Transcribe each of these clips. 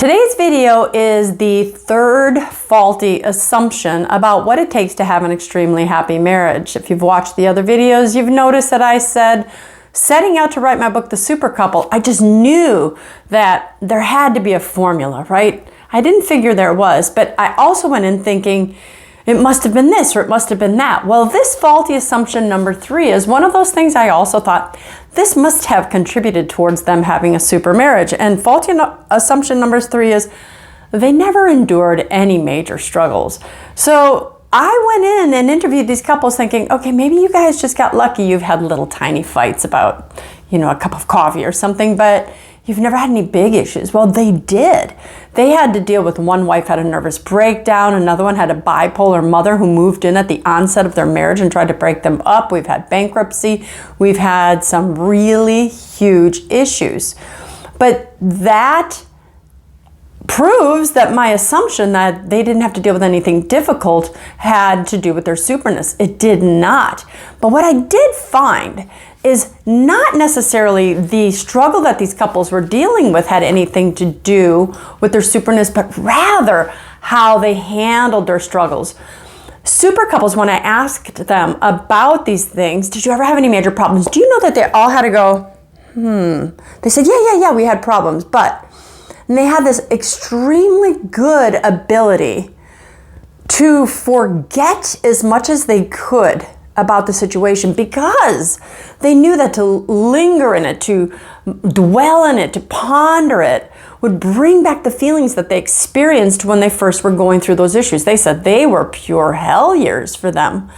Today's video is the third faulty assumption about what it takes to have an extremely happy marriage. If you've watched the other videos, you've noticed that I said, setting out to write my book, The Super Couple, I just knew that there had to be a formula, right? I didn't figure there was, but I also went in thinking, it must have been this or it must have been that. Well, this faulty assumption number 3 is one of those things I also thought this must have contributed towards them having a super marriage. And faulty assumption number 3 is they never endured any major struggles. So I went in and interviewed these couples thinking, okay, maybe you guys just got lucky. You've had little tiny fights about, a cup of coffee or something, but you've never had any big issues. Well, they did. They had to deal with one wife had a nervous breakdown. Another one had a bipolar mother who moved in at the onset of their marriage and tried to break them up. We've had bankruptcy. We've had some really huge issues. But that proves that my assumption that they didn't have to deal with anything difficult had to do with their superness. It did not. But what I did find is not necessarily the struggle that these couples were dealing with had anything to do with their superness, but rather how they handled their struggles. Super couples, when I asked them about these things, did you ever have any major problems? Do you know that they all had to go, They said, yeah, we had problems, but and they had this extremely good ability to forget as much as they could about the situation because they knew that to linger in it, to dwell in it, to ponder it would bring back the feelings that they experienced when they first were going through those issues. They said they were pure hell years for them.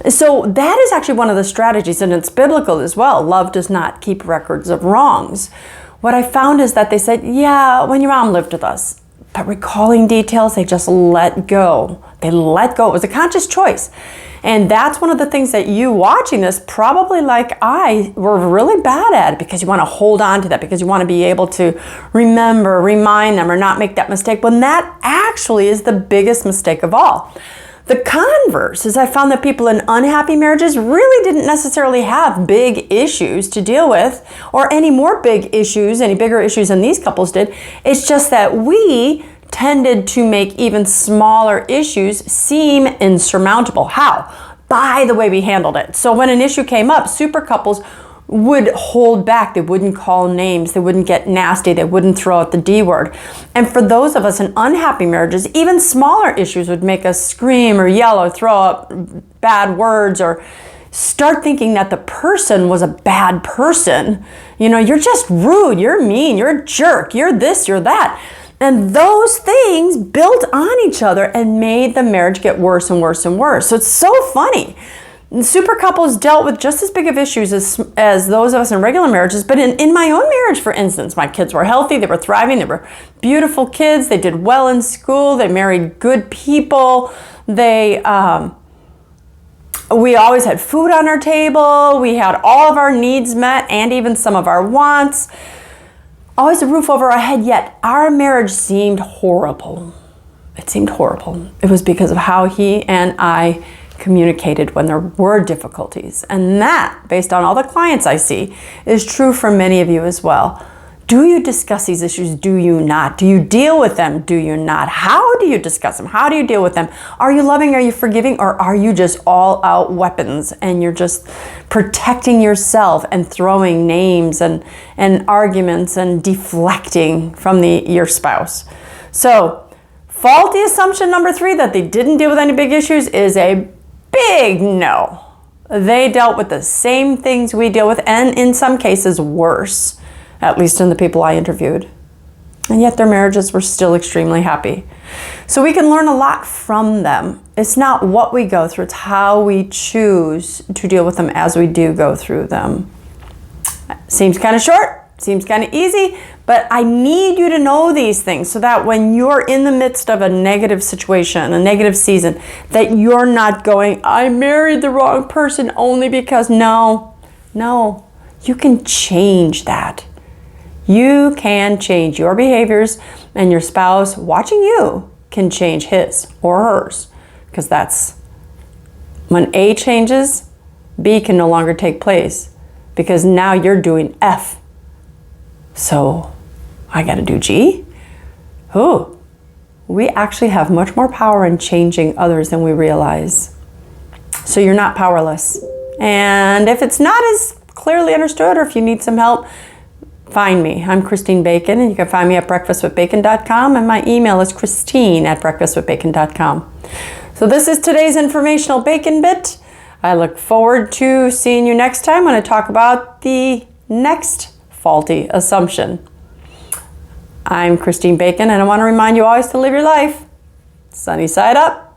So that is actually one of the strategies, and it's biblical as well. Love does not keep records of wrongs. What I found is that they said, yeah, when your mom lived with us, but recalling details, they just let go. They let go. It was a conscious choice. And that's one of the things that you watching this, probably like I, were really bad at, because you want to hold on to that, because you want to be able to remember, remind them, or not make that mistake, when that actually is the biggest mistake of all. The converse is I found that people in unhappy marriages really didn't necessarily have big issues to deal with, or any more big issues, any bigger issues than these couples did. It's just that we tended to make even smaller issues seem insurmountable. How? By the way we handled it. So when an issue came up, super couples would hold back. They wouldn't call names. They wouldn't get nasty. They wouldn't throw out the D word. And for those of us in unhappy marriages, even smaller issues would make us scream or yell or throw out bad words or start thinking that the person was a bad person. You're just rude. You're mean. You're a jerk. You're this, you're that. And those things built on each other and made the marriage get worse and worse and worse. So it's so funny. Super couples dealt with just as big of issues as those of us in regular marriages. But in my own marriage, for instance, my kids were healthy, they were thriving, they were beautiful kids, they did well in school, they married good people, we always had food on our table, we had all of our needs met and even some of our wants. Always a roof over our head, yet our marriage seemed horrible. It seemed horrible. It was because of how he and I communicated when there were difficulties. And that, based on all the clients I see, is true for many of you as well. Do you discuss these issues? Do you not? Do you deal with them? Do you not? How do you discuss them? How do you deal with them? Are you loving? Are you forgiving? Or are you just all out weapons and you're just protecting yourself and throwing names and arguments and deflecting from your spouse? So faulty assumption number 3, that they didn't deal with any big issues, is a big no. They dealt with the same things we deal with, and in some cases worse, at least in the people I interviewed. And yet their marriages were still extremely happy. So we can learn a lot from them. It's not what we go through, it's how we choose to deal with them as we do go through them. Seems kind of short, seems kind of easy, but I need you to know these things so that when you're in the midst of a negative situation, a negative season, that you're not going, I married the wrong person only because, no, you can change that. You can change your behaviors, and your spouse watching you can change his or hers, because that's when A changes, B can no longer take place, because now you're doing F. So I got to do G. oh, we actually have much more power in changing others than we realize. So you're not powerless. And if it's not as clearly understood, or if you need some help, find me. I'm Christine Bacon, and you can find me at breakfastwithbacon.com, and my email is christine@breakfastwithbacon.com. So this is today's informational bacon bit. I look forward to seeing you next time when I talk about the next faulty assumption. I'm Christine Bacon, and I want to remind you always to live your life sunny side up.